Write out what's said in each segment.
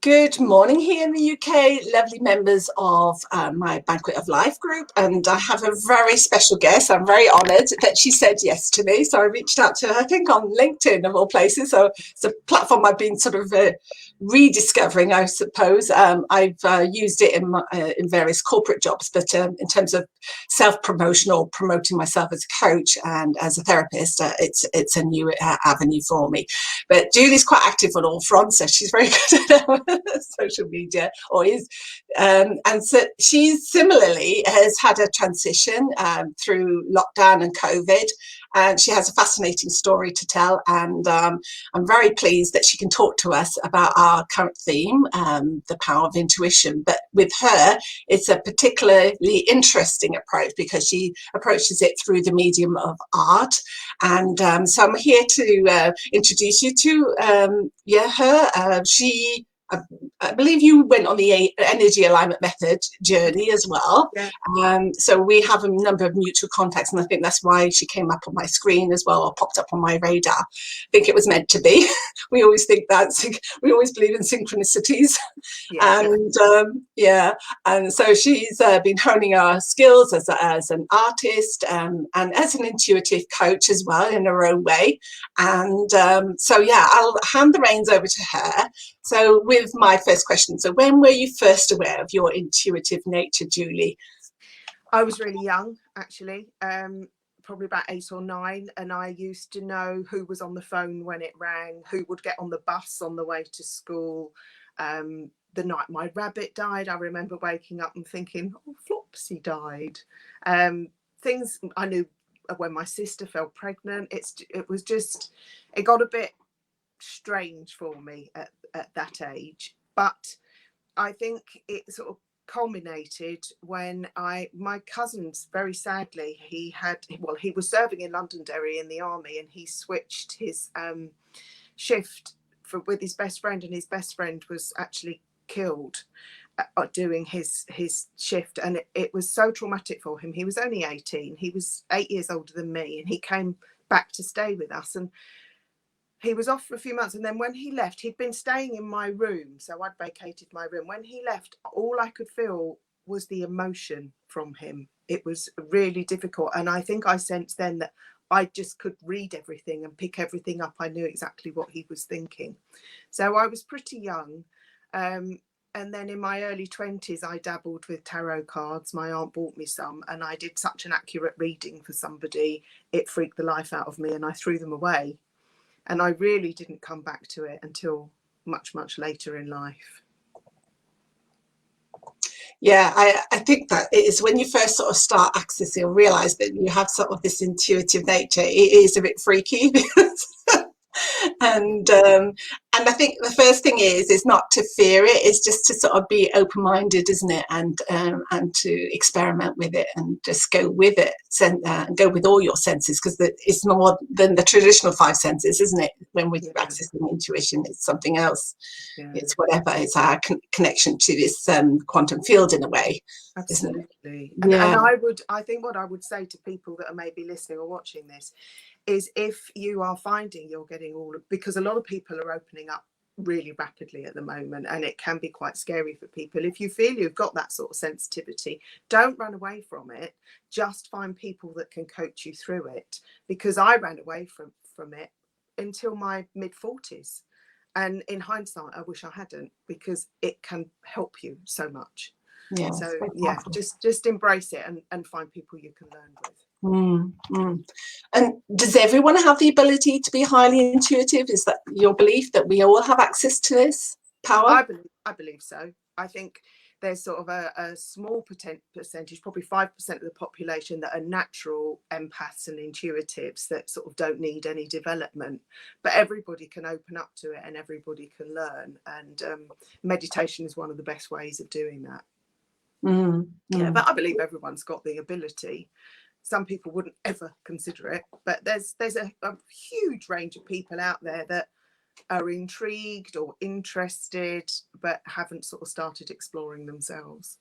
Good morning here in the UK, lovely members of my Banquet of Life group, and I have a very special guest. I'm very honoured that she said yes to me, so I reached out to her, I think on LinkedIn of all places, so it's a platform I've been sort of rediscovering, I suppose. I've used it in various corporate jobs, but in terms of self-promotion or promoting myself as a coach and as a therapist, it's a new avenue for me. But Julie's quite active on all fronts, so she's very good at social media, or is. And so she similarly has had a transition through lockdown and COVID, and she has a fascinating story to tell. And I'm very pleased that she can talk to us about our current theme, the power of intuition. But with her, it's a particularly interesting approach because she approaches it through the medium of art. And so I'm here to introduce you to her. I believe you went on the energy alignment method journey as well. Yeah. So we have a number of mutual contacts, and I think that's why she came up on my screen as well, or popped up on my radar. I think it was meant to be. We always think that. We always believe in synchronicities. Yeah. And so she's been honing our skills as an artist and as an intuitive coach as well in her own way. And I'll hand the reins over to her. So with my first question, so when were you first aware of your intuitive nature, Julie? I was really young, actually, probably about 8 or 9. And I used to know who was on the phone when it rang, who would get on the bus on the way to school. The night my rabbit died, I remember waking up and thinking, oh, Flopsy died. Things I knew when my sister fell pregnant. It got a bit strange for me at that age, but I think it sort of culminated when my cousin's, very sadly, he was serving in Londonderry in the army, and he switched his shift with his best friend, and his best friend was actually killed doing his shift, and it was so traumatic for him. He was only 18, he was 8 years older than me, and he came back to stay with us, and he was off for a few months. And then when he left, he'd been staying in my room, so I'd vacated my room. When he left, all I could feel was the emotion from him. It was really difficult, and I think I sensed then that I just could read everything and pick everything up. I knew exactly what he was thinking. So I was pretty young. And then in my early 20s, I dabbled with tarot cards. My aunt bought me some, and I did such an accurate reading for somebody. It freaked the life out of me, and I threw them away. And I really didn't come back to it until much, much later in life. Yeah, I think that it is when you first sort of start accessing or realise that you have sort of this intuitive nature, it is a bit freaky. And I think the first thing is not to fear it, it's just to sort of be open-minded, isn't it? And to experiment with it and just go with it, go with all your senses, because it's more than the traditional 5 senses, isn't it? When we're accessing intuition, it's something else. Yeah. It's whatever, it's our connection to this quantum field in a way. Absolutely. And I think what I would say to people that are maybe listening or watching this is, if you are finding you're getting because a lot of people are opening up really rapidly at the moment, and it can be quite scary for people. If you feel you've got that sort of sensitivity, don't run away from it. Just find people that can coach you through it, because I ran away from it until my mid-40s, and in hindsight I wish I hadn't, because it can help you so much. Yeah, so yeah, just embrace it and find people you can learn with. And does everyone have the ability to be highly intuitive? Is that your belief, that we all have access to this power? I believe so. I think there's sort of a small percentage, probably 5% of the population, that are natural empaths and intuitives that sort of don't need any development. But everybody can open up to it, and everybody can learn. And meditation is one of the best ways of doing that. Yeah, but I believe everyone's got the ability. Some people wouldn't ever consider it, but there's a huge range of people out there that are intrigued or interested but haven't sort of started exploring themselves.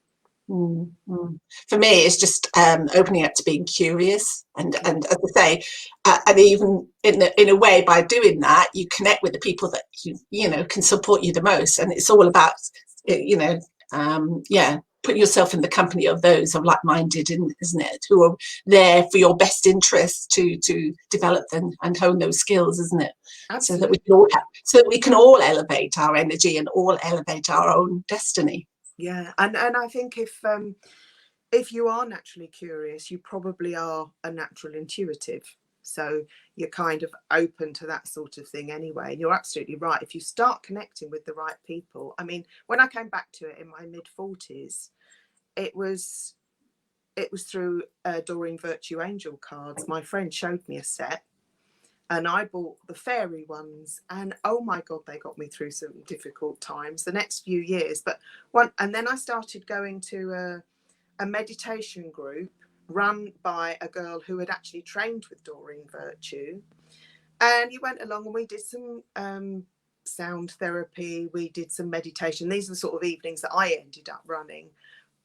For me, it's just opening up to being curious, and as I say, and even in a way, by doing that, you connect with the people that you know can support you the most, and it's all about putting yourself in the company of those of like-minded, isn't it, who are there for your best interests to develop and hone those skills, isn't it? Absolutely. So that we can all elevate our energy and all elevate our own destiny. Yeah, and I think if you are naturally curious, you probably are a natural intuitive. So you're kind of open to that sort of thing anyway. And you're absolutely right. If you start connecting with the right people, I mean, when I came back to it in my mid-40s, it was through Doreen Virtue Angel cards. My friend showed me a set, and I bought the fairy ones, and oh my God, they got me through some difficult times the next few years. And then I started going to a meditation group run by a girl who had actually trained with Doreen Virtue. And you went along and we did some sound therapy, we did some meditation. These are the sort of evenings that I ended up running.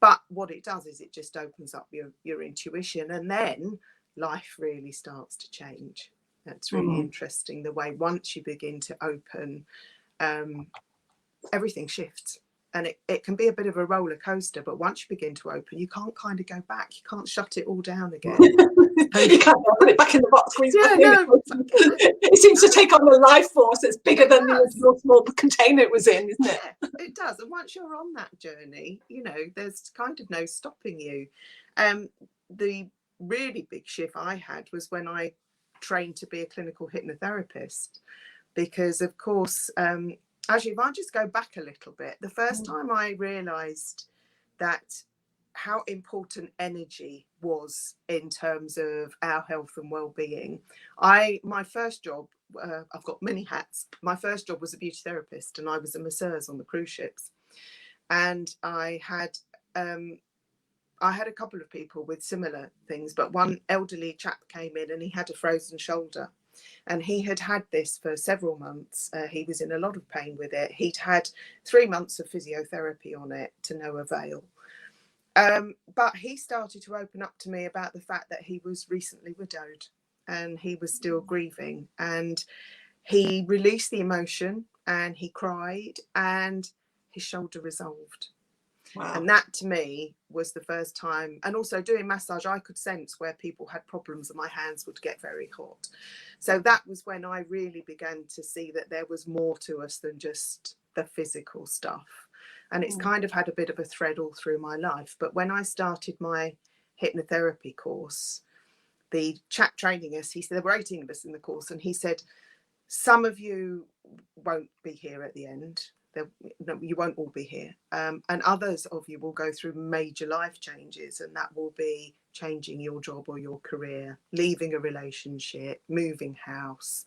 But what it does is it just opens up your intuition, and then life really starts to change. That's really interesting, the way once you begin to open, everything shifts. And it can be a bit of a roller coaster, but once you begin to open, you can't kind of go back. You can't shut it all down again. You can't put it back in the box. It seems to take on a life force that's bigger than the original small container it was in, isn't it? Yeah, it does. And once you're on that journey, you know, there's kind of no stopping you. The really big shift I had was when I trained to be a clinical hypnotherapist, because of course, actually, if I just go back a little bit, the first time I realized that how important energy was in terms of our health and well-being, my first job, I've got many hats. My first job was a beauty therapist, and I was a masseuse on the cruise ships. And I had a couple of people with similar things, but one elderly chap came in and he had a frozen shoulder. And he had this for several months. He was in a lot of pain with it. He'd had 3 months of physiotherapy on it to no avail. But he started to open up to me about the fact that he was recently widowed and he was still grieving. And he released the emotion and he cried and his shoulder resolved. Wow. And that to me was the first time. And also doing massage, I could sense where people had problems and my hands would get very hot. So that was when I really began to see that there was more to us than just the physical stuff. And it's kind of had a bit of a thread all through my life. But when I started my hypnotherapy course, the chap training us, he said, there were 18 of us in the course, and he said, some of you won't be here at the end. You won't all be here. And others of you will go through major life changes, and that will be changing your job or your career, leaving a relationship, moving house.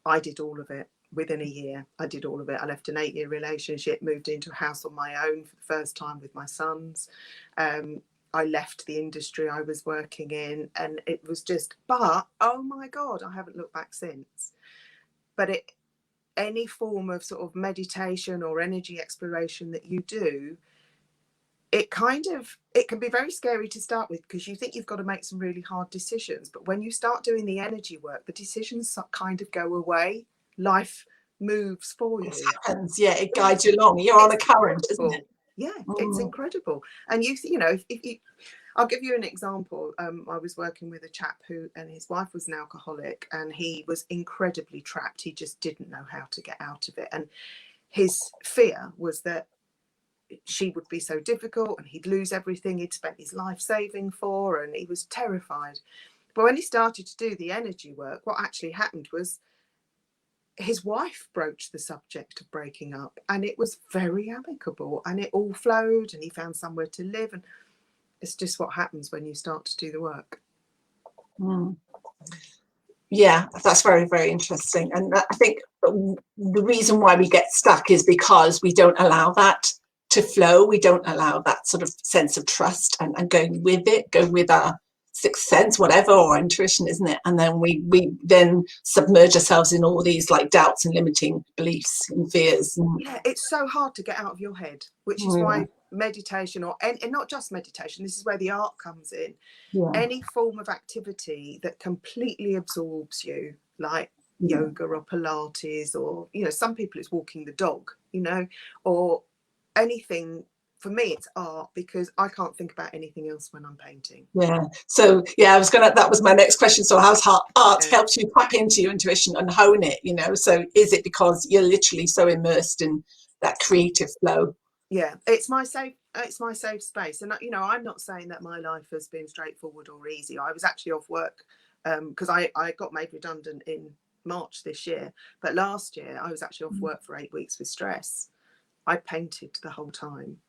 I did all of it within a year. I did all of it. I left an 8-year relationship, moved into a house on my own for the first time with my sons. I left the industry I was working in, and it was just, but oh my God, I haven't looked back since. But any form of sort of meditation or energy exploration that you do, it can be very scary to start with, because you think you've got to make some really hard decisions. But when you start doing the energy work, the decisions kind of go away. Life moves for you. It happens. Yeah, it guides you along. You're on a current, isn't it? Yeah, it's incredible. And you know, if you, I'll give you an example. I was working with a chap and his wife was an alcoholic, and he was incredibly trapped. He just didn't know how to get out of it. And his fear was that she would be so difficult and he'd lose everything he'd spent his life saving for, and he was terrified. But when he started to do the energy work, what actually happened was his wife broached the subject of breaking up, and it was very amicable, and it all flowed, and he found somewhere to live. And it's just what happens when you start to do the work. Yeah, that's very, very interesting. And I think the reason why we get stuck is because we don't allow that to flow. We don't allow that sort of sense of trust and going with it, go with our sixth sense, whatever, or intuition, isn't it? And then we then submerge ourselves in all these like doubts and limiting beliefs and fears. Yeah, it's so hard to get out of your head, which is why meditation, and not just meditation, this is where the art comes in. Yeah. Any form of activity that completely absorbs you, like Yeah. yoga or Pilates, or, you know, some people it's walking the dog, you know, or anything. For me, it's art, because I can't think about anything else when I'm painting. Yeah. So yeah, that was my next question. So how's art Yeah. helps you tap into your intuition and hone it, you know? So is it because you're literally so immersed in that creative flow? Yeah, it's my safe space. And, you know, I'm not saying that my life has been straightforward or easy. I was actually off work because I got made redundant in March this year, but last year I was actually off work for 8 weeks with stress. I painted the whole time,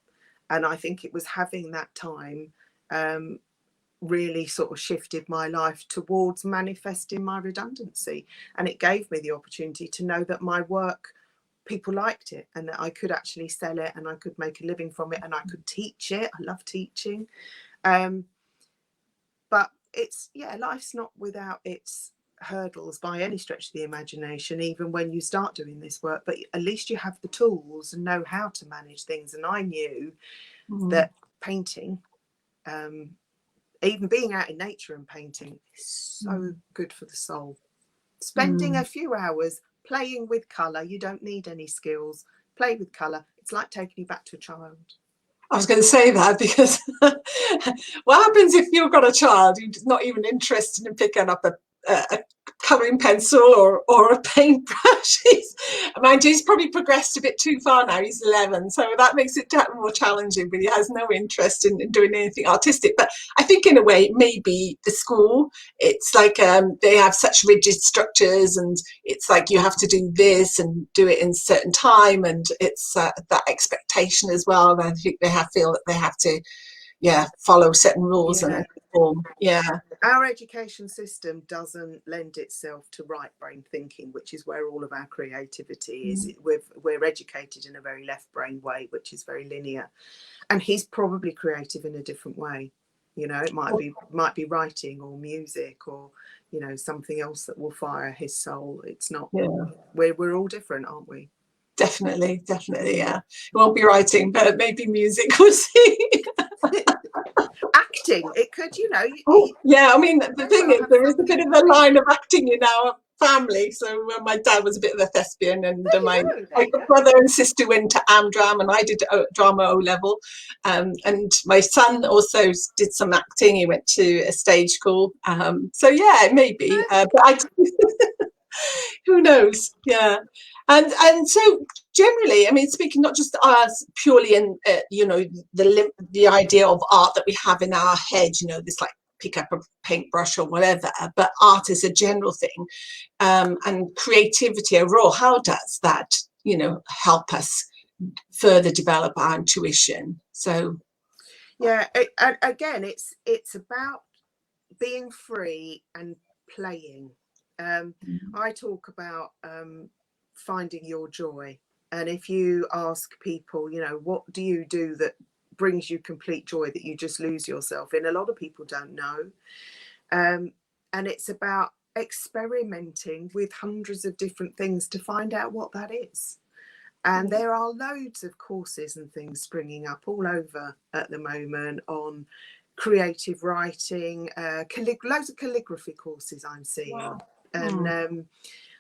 and I think it was having that time really sort of shifted my life towards manifesting my redundancy, and it gave me the opportunity to know that my work, people liked it, and that I could actually sell it, and I could make a living from it, and I could teach it. I love teaching. But it's, yeah, life's not without its hurdles by any stretch of the imagination, even when you start doing this work. But at least you have the tools and know how to manage things. And I knew that painting, even being out in nature and painting, is so good for the soul. Spending a few hours playing with colour, you don't need any skills. Play with colour. It's like taking you back to a child. I was going to say that, because what happens if you've got a child who's not even interested in picking up a colouring pencil or a paintbrush? Mind you, he's probably progressed a bit too far now. He's 11, so that makes it more challenging, but he has no interest in doing anything artistic. But I think in a way, maybe the school, it's like they have such rigid structures, and it's like you have to do this and do it in a certain time, and it's that expectation as well. And I think they feel that they have to follow certain rules and perform. Our education system doesn't lend itself to right brain thinking, which is where all of our creativity is. We're educated in a very left brain way, which is very linear, and he's probably creative in a different way. You know, it might be writing or music, or, you know, something else that will fire his soul. It's not. We're all different, aren't we? Definitely, yeah. It won't be writing, but maybe music. We'll see. Acting, it could, you know. I mean, the thing is, there is a bit of a line of acting in our family. So my dad was a bit of a thespian, and my brother and sister went to Amdram, and I did drama O level, and my son also did some acting. He went to a stage school, so yeah, maybe, but who knows? Yeah. And so generally, I mean, speaking not just us purely in, you know, the idea of art that we have in our head, you know, this like pick up a paintbrush or whatever, but art is a general thing, and creativity overall. How does that, you know, help us further develop our intuition? So again, it's about being free and playing. I talk about finding your joy, and if you ask people, you know, what do you do that brings you complete joy, that you just lose yourself in, a lot of people don't know. And it's about experimenting with hundreds of different things to find out what that is. And there are loads of courses and things springing up all over at the moment on creative writing, loads of calligraphy courses I'm seeing. Wow. And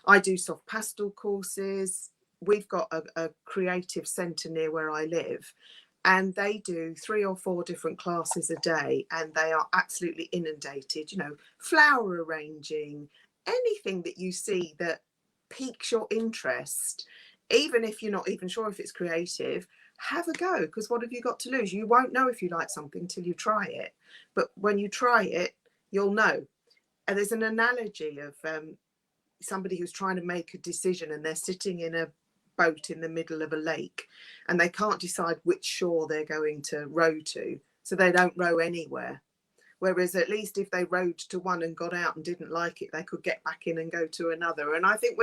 I do soft pastel courses. We've got a creative centre near where I live, and they do 3 or 4 different classes a day, and they are absolutely inundated. You know, flower arranging, anything that you see that piques your interest, even if you're not even sure if it's creative, have a go, because what have you got to lose? You won't know if you like something till you try it, but when you try it, you'll know. And there's an analogy of somebody who's trying to make a decision, and they're sitting in a boat in the middle of a lake, and they can't decide which shore they're going to row to, so they don't row anywhere. Whereas at least if they rowed to one and got out and didn't like it, they could get back in and go to another. And I think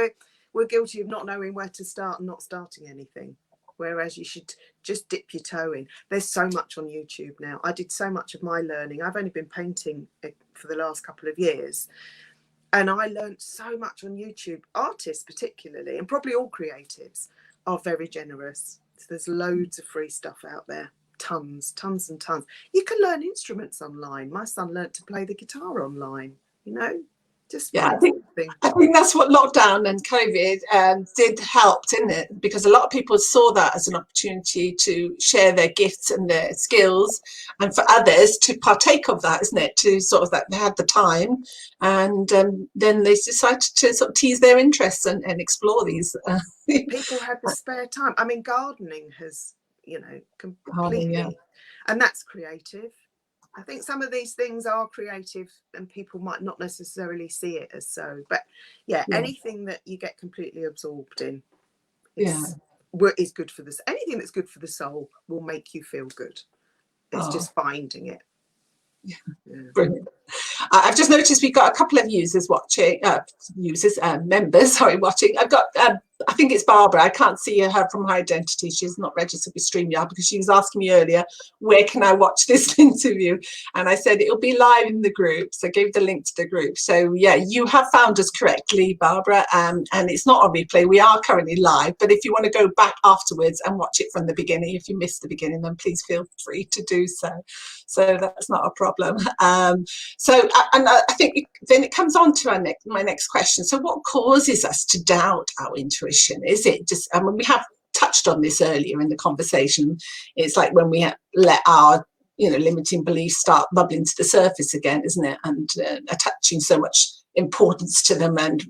we're guilty of not knowing where to start and not starting anything, whereas you should just dip your toe in. There's so much on YouTube now. I did so much of my learning. I've only been painting for the last couple of years, and I learned so much on YouTube. Artists particularly, and probably all creatives, are very generous. So there's loads of free stuff out there. tons and tons. You can learn instruments online. My son learnt to play the guitar online, you know, just Yeah, find something. I think that's what lockdown and COVID did help, didn't it? Because a lot of people saw that as an opportunity to share their gifts and their skills, and for others to partake of that, isn't it? To sort of that they had the time, and then they decided to sort of tease their interests and explore these. People had the spare time. I mean, gardening has, you know, completely, yeah. and that's creative. I think some of these things are creative and people might not necessarily see it as so, but yeah, anything that you get completely absorbed in is good for this. Anything that's good for the soul will make you feel good. It's just finding it. Yeah. Brilliant. I've just noticed we've got a couple of users watching, members, sorry, watching. I've got, I think it's Barbara. I can't see her from her identity. She's not registered with StreamYard because she was asking me earlier, where can I watch this interview? And I said, it'll be live in the group. So I gave the link to the group. So yeah, you have found us correctly, Barbara. And it's not a replay. We are currently live. But if you want to go back afterwards and watch it from the beginning, if you missed the beginning, then please feel free to do so. So that's not a problem. So, and I think then it comes on to my next question. So what causes us to doubt our intuition? Is it just, I mean, we have touched on this earlier in the conversation. It's like when we let our, you know, limiting beliefs start bubbling to the surface again, isn't it? And attaching so much importance to them and,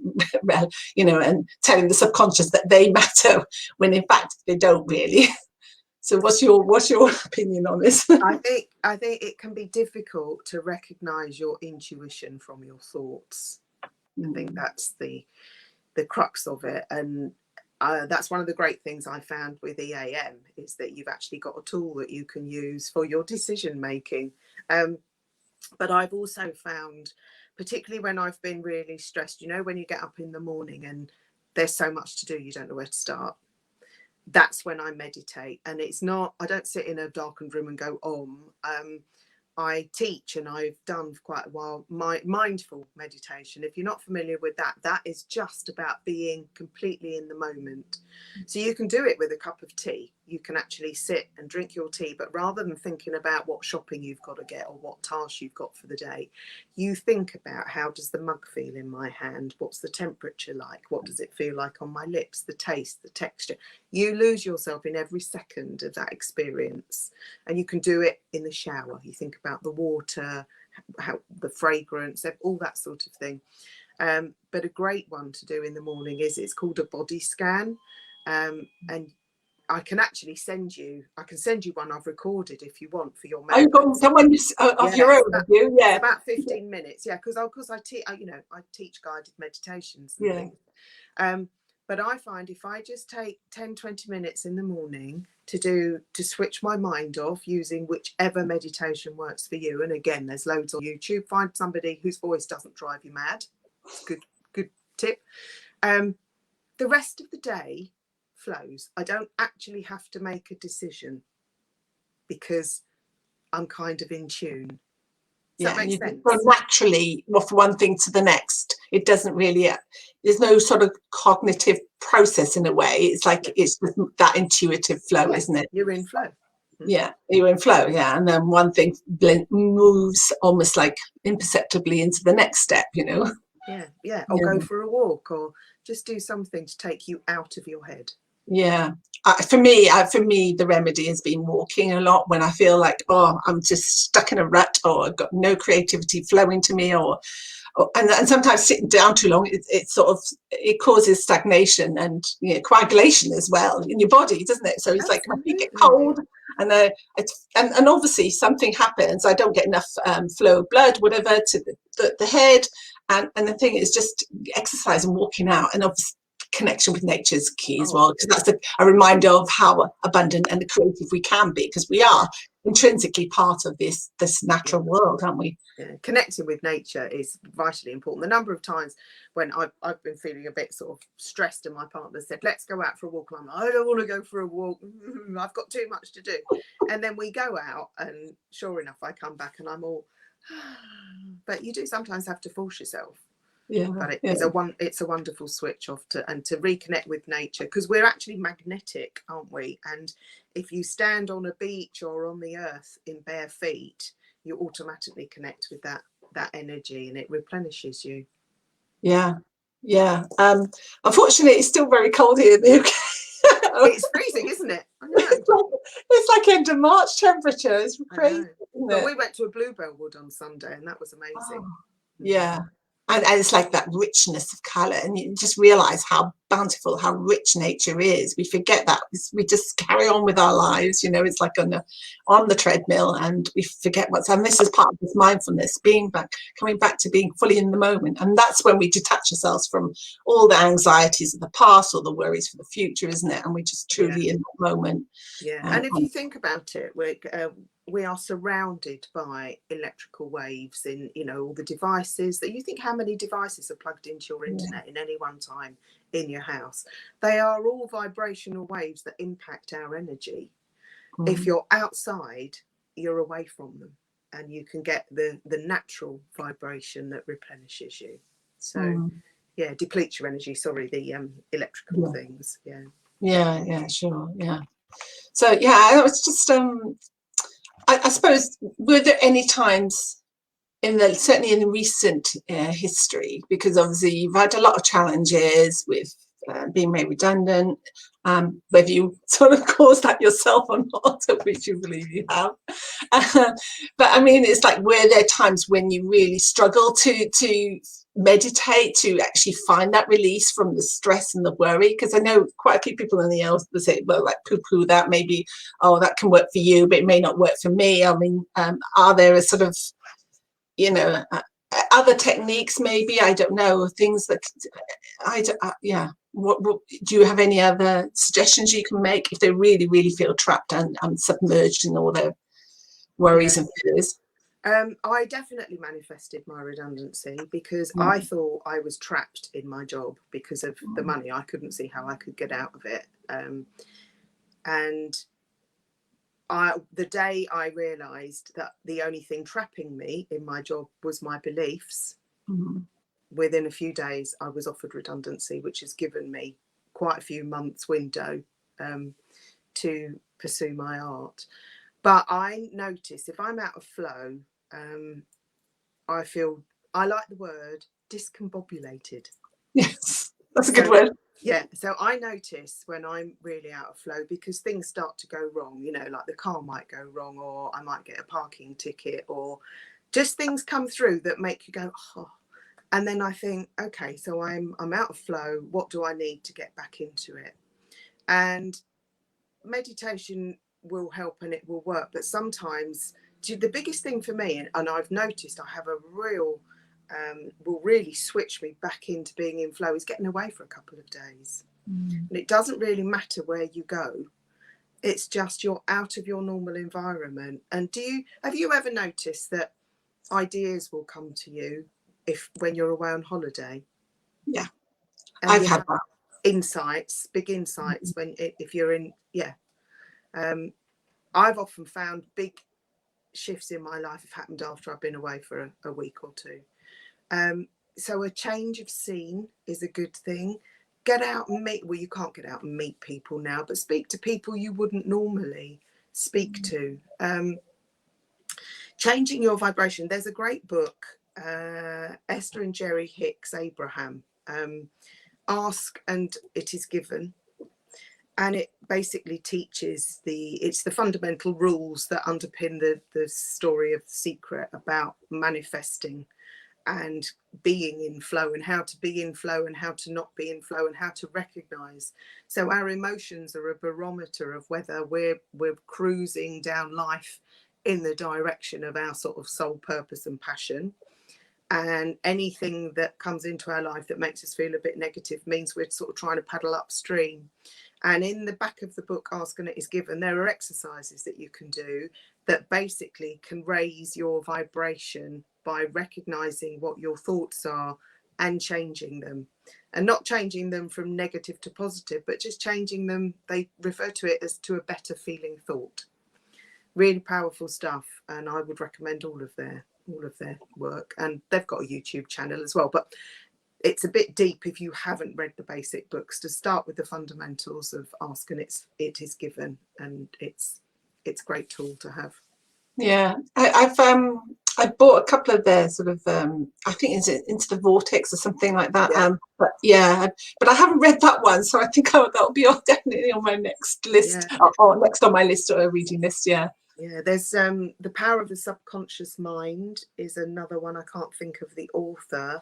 you know, and telling the subconscious that they matter when in fact they don't really. So what's your opinion on this? I think it can be difficult to recognize your intuition from your thoughts. I think that's the crux of it, and that's one of the great things I found with EAM is that you've actually got a tool that you can use for your decision making. But I've also found, particularly when I've been really stressed, you know, when you get up in the morning and there's so much to do, you don't know where to start. That's when I meditate, and it's not, I don't sit in a darkened room and go I teach, and I've done for quite a while mindful meditation. If you're not familiar with that, that is just about being completely in the moment. So you can do it with a cup of tea. You can actually sit and drink your tea, but rather than thinking about what shopping you've got to get or what task you've got for the day, you think about, how does the mug feel in my hand? What's the temperature like? What does it feel like on my lips? The taste, the texture. You lose yourself in every second of that experience. And you can do it in the shower. You think about the water, how the fragrance, all that sort of thing. But a great one to do in the morning it's called a body scan. And I can actually send you one I've recorded if you want for your members. Oh, you've got someone of your own, have you? Yeah. It's about 15 minutes. Yeah, because I teach guided meditations and things. But I find if I just take 10-20 minutes in the morning to switch my mind off using whichever meditation works for you, and again, there's loads on YouTube. Find somebody whose voice doesn't drive you mad. It's a good tip. The rest of the day flows. I don't actually have to make a decision because I'm kind of in tune. Does that make sense? Go naturally from one thing to the next. It doesn't really, there's no sort of cognitive process in a way. It's like it's just that intuitive flow, isn't it? You're in flow. Yeah, you're in flow, yeah. And then one thing moves almost like imperceptibly into the next step, you know? Yeah. Or go for a walk, or just do something to take you out of your head. Yeah. For me, the remedy has been walking a lot when I feel like, I'm just stuck in a rut, or I've got no creativity flowing to me, and sometimes sitting down too long, it causes stagnation and coagulation as well in your body, doesn't it? So it's like my feet get cold, and and obviously something happens. I don't get enough flow of blood, whatever, to the head, and the thing is just exercise and walking out, and obviously connection with nature is key as well, because that's a reminder of how abundant and creative we can be, because we are intrinsically part of this natural world, aren't we? Connecting with nature is vitally important. The number of times when I've been feeling a bit sort of stressed and my partner said, let's go out for a walk, and I'm like, I don't want to go for a walk, I've got too much to do. And then we go out, and sure enough I come back and I'm all but you do sometimes have to force yourself. Yeah. But Yeah. it's a wonderful switch off to reconnect with nature, because we're actually magnetic, aren't we? And if you stand on a beach or on the earth in bare feet, you automatically connect with that energy, and it replenishes you. Yeah. Yeah. Unfortunately, it's still very cold here in the UK. It's freezing, isn't it? I know. It's like end of March temperature. It's crazy, isn't But it? we went to a bluebell wood on Sunday, and that was amazing. Oh, yeah. And it's like that richness of colour, and you just realise how bountiful, how rich nature is. We forget that. We just carry on with our lives, you know. It's like on the treadmill, and we forget what's. And this is part of this mindfulness, coming back to being fully in the moment. And that's when we detach ourselves from all the anxieties of the past or the worries for the future, isn't it? And we just truly in that moment. Yeah. And if you think about it, we are surrounded by electrical waves in, you know, all the devices that you think, how many devices are plugged into your internet in any one time in your house? They are all vibrational waves that impact our energy. If you're outside, you're away from them, and you can get the natural vibration that replenishes you. So yeah, depletes your energy, the electrical things. Yeah, sure. Yeah. So yeah, I was just I suppose, were there any times certainly in the recent history, because obviously you've had a lot of challenges with being made redundant, whether you sort of caused that yourself or not, which you believe you have. But I mean, it's like, were there times when you really struggle to meditate, to actually find that release from the stress and the worry? Because I know quite a few people in the else will say, well, like poo-poo that, maybe, oh, that can work for you, but it may not work for me. I mean, are there a sort of, you know, other techniques, maybe, I don't know, things that what do you have any other suggestions you can make if they really feel trapped and submerged in all their worries and fears? I definitely manifested my redundancy because I thought I was trapped in my job because of the money. I couldn't see how I could get out of it. And the day I realised that the only thing trapping me in my job was my beliefs, within a few days I was offered redundancy, which has given me quite a few months window to pursue my art. But I notice if I'm out of flow, I like the word discombobulated. Yes, that's a good word. Yeah, so I notice when I'm really out of flow, because things start to go wrong, you know, like the car might go wrong, or I might get a parking ticket, or just things come through that make you go, oh. And then I think, okay, so I'm out of flow. What do I need to get back into it? And meditation will help and it will work. But sometimes the biggest thing for me, and I've noticed I have a real will really switch me back into being in flow, is getting away for a couple of days. And it doesn't really matter where you go. It's just you're out of your normal environment. And have you ever noticed that ideas will come to you when you're away on holiday? Yeah, And I've had that. big insights if you're in. I've often found big shifts in my life have happened after I've been away for a week or two. So a change of scene is a good thing. Get out and meet, well, you can't get out and meet people now, but speak to people you wouldn't normally speak to. Changing your vibration. There's a great book, Esther and Jerry Hicks Abraham, Ask and It Is Given. And it basically teaches it's the fundamental rules that underpin the story of The Secret, about manifesting and being in flow, and how to be in flow and how to not be in flow, and how to recognize. So our emotions are a barometer of whether we're cruising down life in the direction of our sort of soul purpose and passion. And anything that comes into our life that makes us feel a bit negative means we're sort of trying to paddle upstream. And in the back of the book, Ask and It Is Given, there are exercises that you can do that basically can raise your vibration by recognizing what your thoughts are and changing them. And not changing them from negative to positive, but just changing them. They refer to it as to a better feeling thought. Really powerful stuff. And I would recommend all of their work. And they've got a YouTube channel as well. But it's a bit deep if you haven't read the basic books, to start with the fundamentals of Ask and It Is Given, and it's a great tool to have. Yeah, I bought a couple of their sort of I think it's Into the Vortex or something like that. Yeah. But yeah, but I haven't read that one, so I think that'll be definitely on my next list, or next on my list, or a reading list. Yeah. Yeah, there's The Power of the Subconscious Mind is another one. I can't think of the author.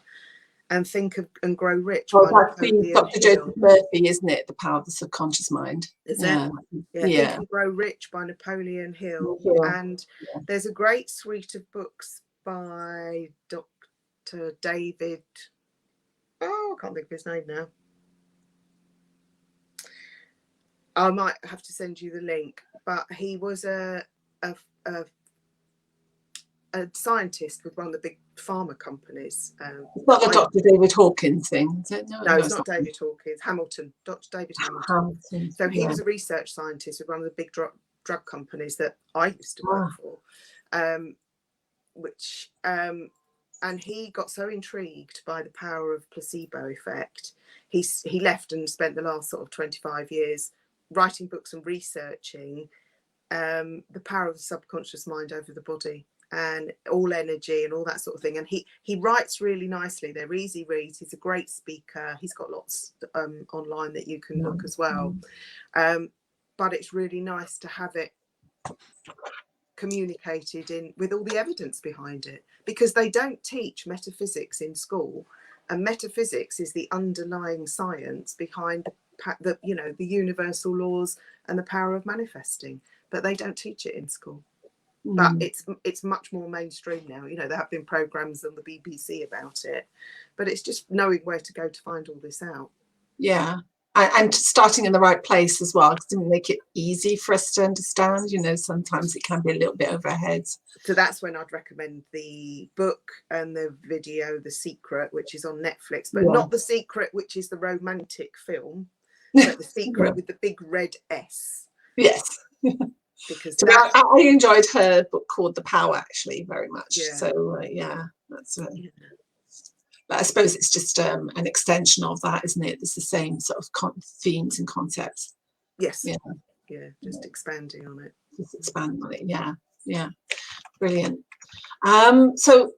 And Think of and Grow Rich by That's Dr. Hill. Joseph Murphy, isn't it? The Power of the Subconscious Mind. Is Yeah. it? Yeah, Think and Grow Rich by Napoleon Hill. And there's a great suite of books by Dr. David. Oh, I can't think of his name now. I might have to send you the link, but he was a scientist with one of the big pharma companies. It's not the Dr. David Hawkins thing, is it? No, it's not David Hawkins. Hamilton, Dr. David Hamilton. So he was a research scientist with one of the big drug companies that I used to work for, and he got so intrigued by the power of placebo effect. He left and spent the last sort of 25 years writing books and researching the power of the subconscious mind over the body, and all energy and all that sort of thing. And he writes really nicely. They're easy reads. He's a great speaker. He's got lots online that you can look as well. But it's really nice to have it communicated with all the evidence behind it, because they don't teach metaphysics in school, and metaphysics is the underlying science behind the universal laws and the power of manifesting, but they don't teach it in school. But it's much more mainstream now. There have been programs on the BBC about it, but it's just knowing where to go to find all this out. Yeah, and starting in the right place as well, because it doesn't make it easy for us to understand. Sometimes it can be a little bit over our heads. So that's when I'd recommend the book and the video, The Secret, which is on Netflix, but not The Secret, which is the romantic film, but The Secret with the big red S. Yes. Because I enjoyed her book called The Power, actually, very much. Yeah. So that's but I suppose it's just an extension of that, isn't it? It's the same sort of themes and concepts. Yes. Yeah, just expanding on it. Just expand on it. Yeah, brilliant. So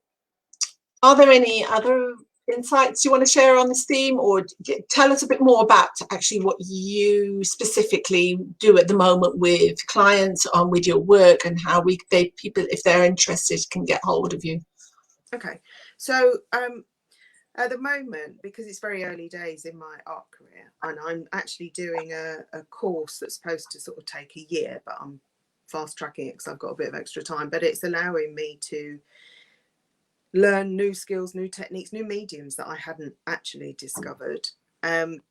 are there any other insights you want to share on this theme, or tell us a bit more about actually what you specifically do at the moment with clients, with your work, and how people, if they're interested, can get hold of you? Okay, so at the moment, because it's very early days in my art career, and I'm actually doing a course that's supposed to sort of take a year, but I'm fast tracking it because I've got a bit of extra time, but it's allowing me to learn new skills, new techniques, new mediums that I hadn't actually discovered. I'm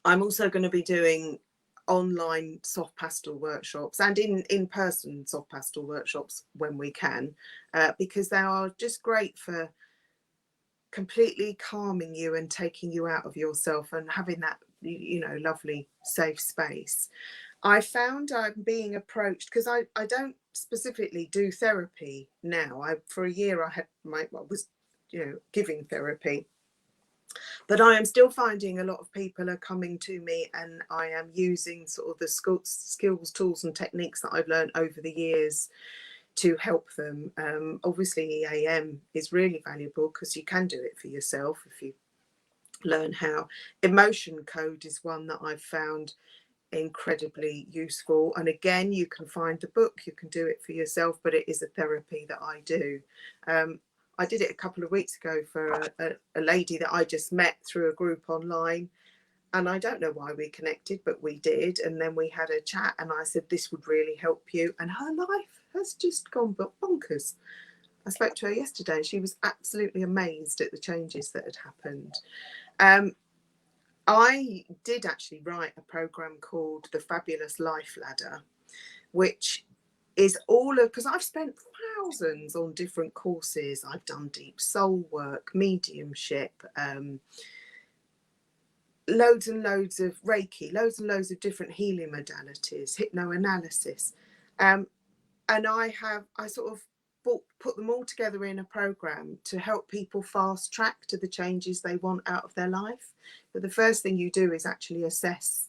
also going to be doing online soft pastel workshops and in-person soft pastel workshops when we can, because they are just great for completely calming you and taking you out of yourself and having that lovely safe space. I found I'm being approached, because I don't specifically do therapy now. For a year I was giving therapy, but I am still finding a lot of people are coming to me, and I am using sort of the skills, tools and techniques that I've learned over the years to help them. Obviously EAM is really valuable because you can do it for yourself if you learn how. Emotion code is one that I've found incredibly useful, and again, you can find the book, you can do it for yourself, but it is a therapy that I do. I did it a couple of weeks ago for a lady that I just met through a group online, and I don't know why we connected, but we did, and then we had a chat, and I said this would really help you, and her life has just gone bonkers. I spoke to her yesterday and she was absolutely amazed at the changes that had happened. I did actually write a program called The Fabulous Life Ladder, which is because I've spent thousands on different courses. I've done deep soul work, mediumship, loads and loads of Reiki, loads and loads of different healing modalities, hypnoanalysis. And I sort of put them all together in a program to help people fast track to the changes they want out of their life. But the first thing you do is actually assess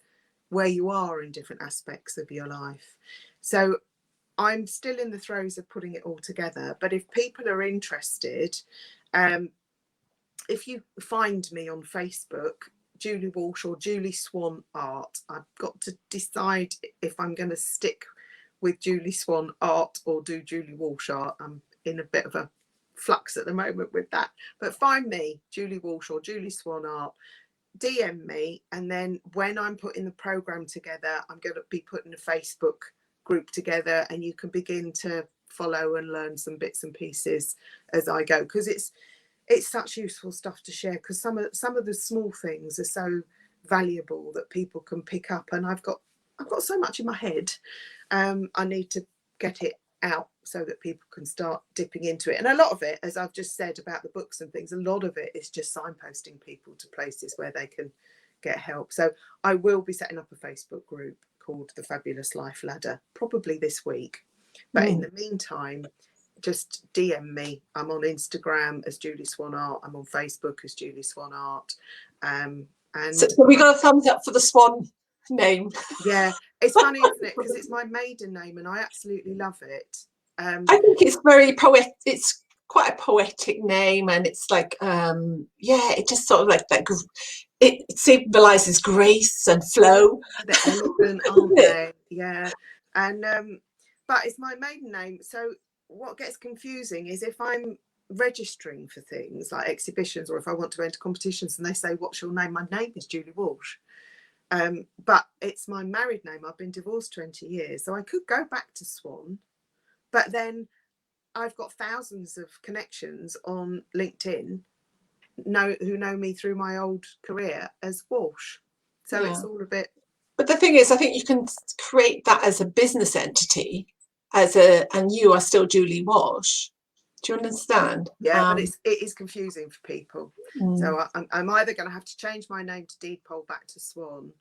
where you are in different aspects of your life. So I'm still in the throes of putting it all together. But if people are interested, if you find me on Facebook, Julie Walsh or Julie Swan Art, I've got to decide if I'm going to stick with Julie Swan Art or do Julie Walsh Art. I'm in a bit of a flux at the moment with that. But find me, Julie Walsh or Julie Swan Art, DM me, and then when I'm putting the program together, I'm going to be putting a Facebook group together, and you can begin to follow and learn some bits and pieces as I go, because it's such useful stuff to share, because some of the small things are so valuable that people can pick up, and I've got so much in my head. I need to get it out so that people can start dipping into it. And a lot of it, as I've just said about the books and things, a lot of it is just signposting people to places where they can get help. So I will be setting up a Facebook group called The Fabulous Life Ladder probably this week. But in the meantime, just DM me. I'm on Instagram as Julie Swan Art. I'm on Facebook as Julie Swan Art. And so we got a thumbs up for the Swan name. Yeah, it's funny, isn't it? Because it's my maiden name and I absolutely love it. I think it's very poetic. It's quite a poetic name, and it's like it just sort of like that. It symbolises grace and flow. They're elegant, aren't they? Yeah, and but it's my maiden name. So what gets confusing is if I'm registering for things like exhibitions, or if I want to enter competitions and they say, "What's your name?" My name is Julie Walsh. But it's my married name. I've been divorced 20 years, so I could go back to Swan, but then I've got thousands of connections on LinkedIn who know me through my old career as Walsh. So it's all a bit. But the thing is, I think you can create that as a business entity, and you are still Julie Walsh. Do you understand? Yeah, but it is confusing for people. So I'm either going to have to change my name to deed poll back to Swan.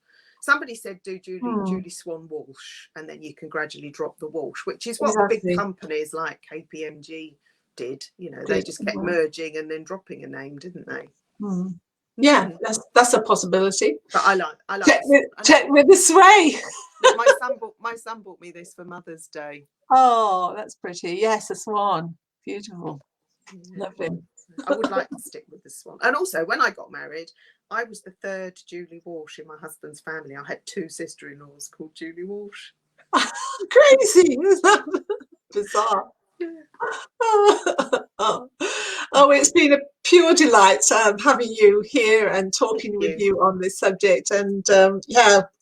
Somebody said do Julie Swan Walsh, and then you can gradually drop the Walsh, which is what the big companies like KPMG did. You know, they just kept merging and then dropping a name, didn't they? Yeah, that's a possibility. But I like check with the sway. My son bought me this for Mother's Day. Oh, that's pretty. Yes, a swan. Beautiful. Yeah. Lovely. I would like to stick with the Swan. And also, when I got married, I was the third Julie Walsh in my husband's family. I had two sister-in-laws called Julie Walsh. Crazy. Bizarre. Oh, it's been a pure delight having you here and talking with you on this subject. And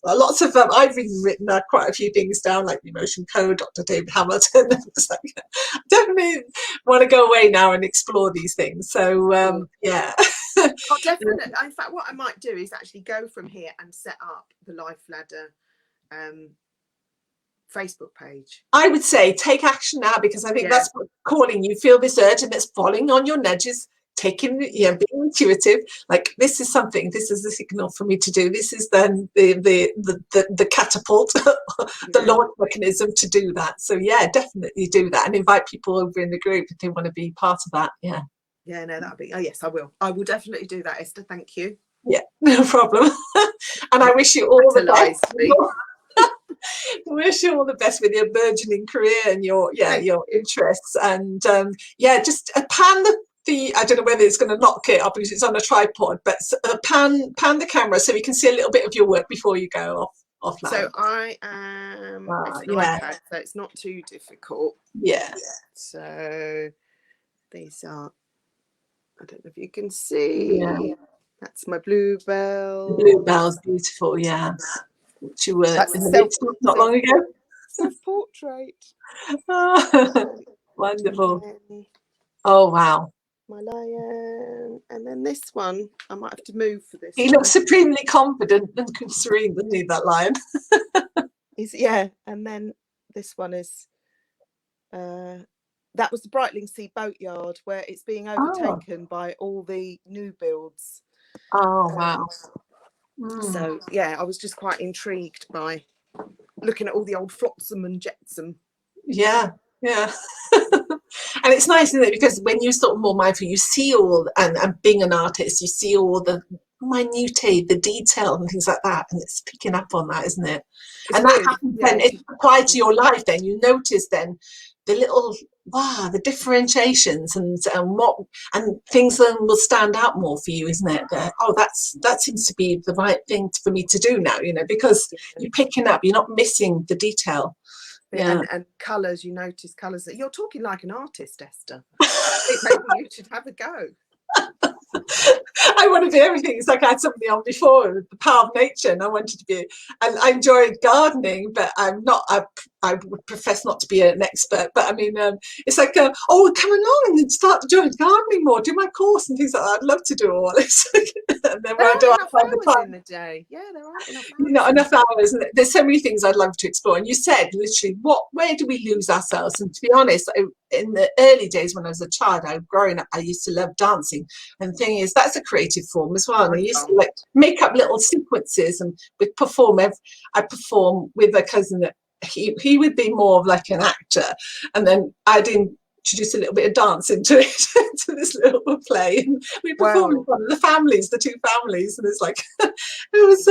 lots of I've even written quite a few things down, like the Emotion Code, Dr. David Hamilton. It's like, I definitely want to go away now and explore these things. So yeah. Oh, definitely. In fact, what I might do is actually go from here and set up the Life Ladder Facebook page. I would say take action now, because I think that's what's calling you. Feel this urge, and it's following on your nudges, taking, being intuitive. Like, this is something. This is the signal for me to do. This is then the catapult, the launch mechanism to do that. So yeah, definitely do that, and invite people over in the group if they want to be part of that. Yeah. Yeah, no, that'd be. Oh yes, I will. I will definitely do that, Esther. Thank you. Yeah, no problem. And I wish you all the best. Wish you all the best with your burgeoning career and your interests, and just pan the I don't know whether it's going to knock it up because it's on a tripod, but pan the camera so we can see a little bit of your work before you go offline. So I am it's an iPad, so it's not too difficult. Yeah. So these are, I don't know if you can see. Yeah. That's my bluebell. The bluebell's beautiful, yeah. You were in the midst not long ago. Self-portrait. Oh, wonderful. Oh, wow. My lion. And then this one, I might have to move for this. He looks supremely confident and serene, doesn't he, that lion? And then this one is, that was the Brightlingsea Boatyard, where it's being overtaken by all the new builds. Oh, wow. So yeah, I was just quite intrigued by looking at all the old flotsam and jetsam. Yeah. And it's nice, isn't it? Because when you're sort of more mindful, you see all, and being an artist, you see all the minutiae, the detail and things like that. And it's picking up on that, isn't it? It's And that really, happens yeah, then, it's applied to your life then. You notice then the little, wow, the differentiations and what, and things then will stand out more for you, isn't it? Oh, that seems to be the right thing for me to do now, because you're picking up, you're not missing the detail. Yeah. And colours, you notice colours. You're talking like an artist, Esther. I think maybe you should have a go. I want to do everything. It's like I had somebody on before with the power of nature, and I wanted to be, and I enjoyed gardening, but I'm not, I would profess not to be an expert, but I mean, it's like, oh, come along and start doing gardening more, do my course and things like that. I'd love to do all this. And then when I don't find the time in the day. Yeah, there aren't enough hours. Not enough hours. And there's so many things I'd love to explore. And you said literally, where do we lose ourselves? And to be honest, in the early days when I was a child, growing up, I used to love dancing. And the thing is, that's a creative form as well. And I used to like make up little sequences and we'd perform. I perform with a cousin that he would be more of like an actor, and then I'd introduce a little bit of dance into it, to this little play, and we performed in front of the two families, and it's like it was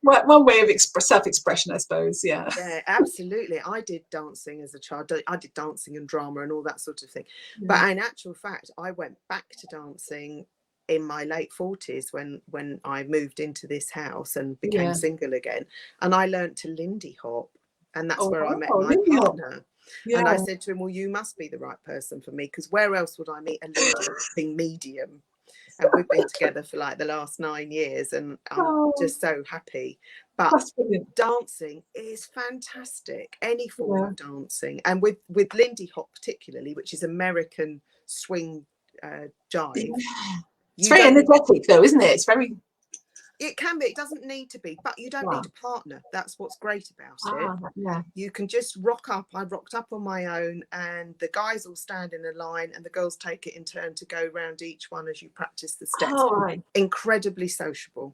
one way of self-expression, I suppose. Yeah, absolutely. I did dancing as a child. I did dancing and drama and all that sort of thing. But in actual fact, I went back to dancing in my late 40s when I moved into this house and became single again, and I learned to Lindy Hop, and that's where I met my partner. Yeah. And I said to him, well, you must be the right person for me, because where else would I meet a Lindy Hopping medium? And we've been together for like the last 9 years, and I'm just so happy. But dancing is fantastic, any form of dancing, and with Lindy Hop particularly, which is American swing jive. It's very energetic though, isn't it? It's very... It can be. It doesn't need to be, but you don't need a partner. That's what's great about it. Yeah. You can just rock up. I rocked up on my own, and the guys all stand in a line, and the girls take it in turn to go around each one as you practice the steps. Incredibly sociable.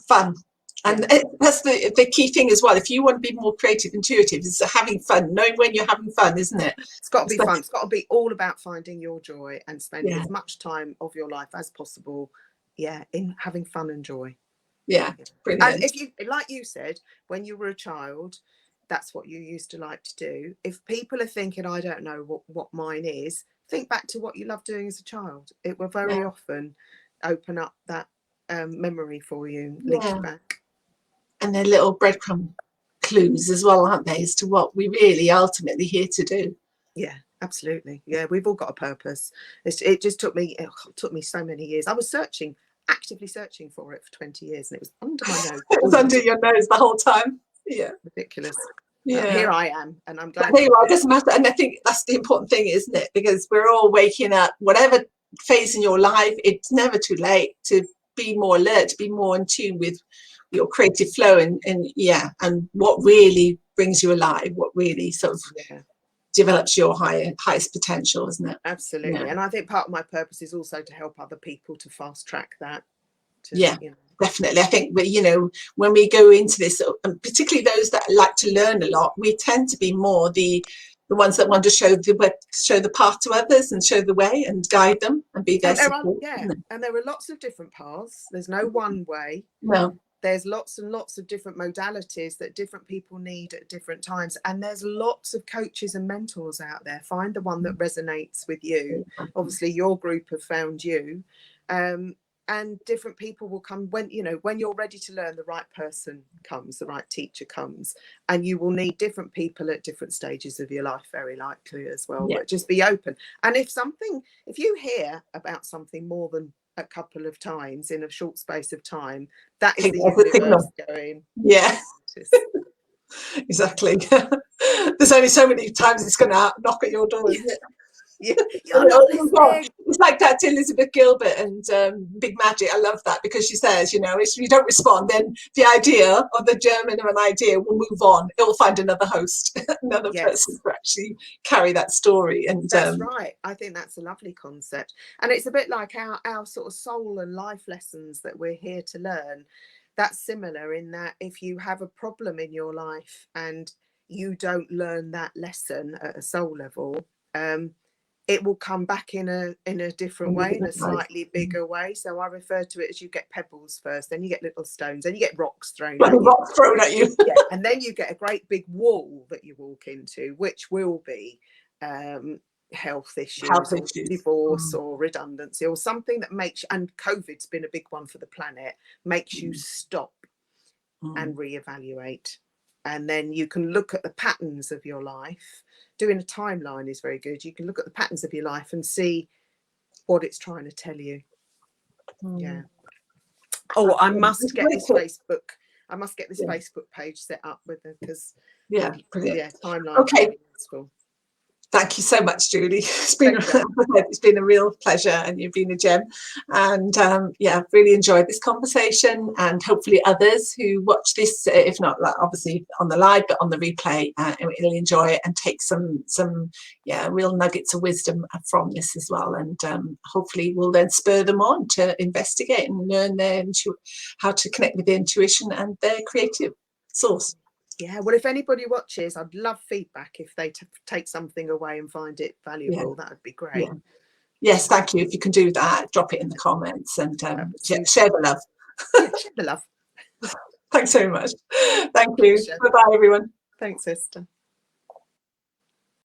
Fun. And that's the key thing as well. If you want to be more creative, intuitive, is having fun, knowing when you're having fun, isn't it? It's got to be fun. It's got to be all about finding your joy and spending as much time of your life as possible, in having fun and joy. Yeah, brilliant. And if you, like you said, when you were a child, that's what you used to like to do. If people are thinking, I don't know what mine is, think back to what you loved doing as a child. It will very often open up that memory for you, link you back. And they're little breadcrumb clues as well, aren't they, as to what we really ultimately here to do. Yeah, absolutely. Yeah, we've all got a purpose. It just took me so many years. I was actively searching for it for 20 years, and it was under my nose. It was under your nose the whole time. Yeah, ridiculous. Yeah, here I am, and I'm glad. It doesn't matter. And I think that's the important thing, isn't it? Because we're all waking up, whatever phase in your life, it's never too late to be more alert, to be more in tune with your creative flow, and what really brings you alive, what really sort of develops your highest potential, isn't it? Absolutely. And I think part of my purpose is also to help other people to fast track that. Definitely. I think when we go into this, and particularly those that like to learn a lot, we tend to be more the ones that want to show the path to others and show the way and guide them and be their support. And there are lots of different paths. There's no one way. No. There's lots and lots of different modalities that different people need at different times. And there's lots of coaches and mentors out there. Find the one that resonates with you. Obviously, your group have found you. And different people will come when you're ready to learn, the right person comes, the right teacher comes. And you will need different people at different stages of your life, very likely as well. But just be open. And if you hear about something more than a couple of times in a short space of time, that is the universe going. Yeah. Exactly. There's only so many times it's going to knock at your door, isn't it? It's like that to Elizabeth Gilbert and Big Magic. I love that, because she says, if you don't respond, then the idea of the German of an idea will move on. It will find another host, another person to actually carry that story. And that's right. I think that's a lovely concept. And it's a bit like our sort of soul and life lessons that we're here to learn. That's similar in that if you have a problem in your life and you don't learn that lesson at a soul level, it will come back in a different way, in a slightly bigger Mm. way. So I refer to it as you get pebbles first, then you get little stones, then you get rocks thrown Well, at you. rocks thrown at you. Yeah, and then you get a great big wall that you walk into, which will be health issues or divorce or redundancy or something that makes, and COVID's been a big one for the planet, makes you stop and reevaluate. And then you can look at the patterns of your life. Doing a timeline is very good. You can look at the patterns of your life and see what it's trying to tell you. Yeah. Oh, I must get this Facebook. I must get this Facebook page set up with them, because brilliant. timeline. Okay. Thank you so much, Julie. It's been a real pleasure, and you've been a gem. And really enjoyed this conversation, and hopefully others who watch this, if not obviously on the live, but on the replay, will enjoy it and take some real nuggets of wisdom from this as well. And hopefully will then spur them on to investigate and learn how to connect with their intuition and their creative source. Yeah, well, if anybody watches, I'd love feedback if they take something away and find it valuable. That would be great. Yes, thank you. If you can do that, drop it in the comments and share the love. Share the love. Thanks very much. Thank you. Bye-bye, everyone. Thanks, Esther.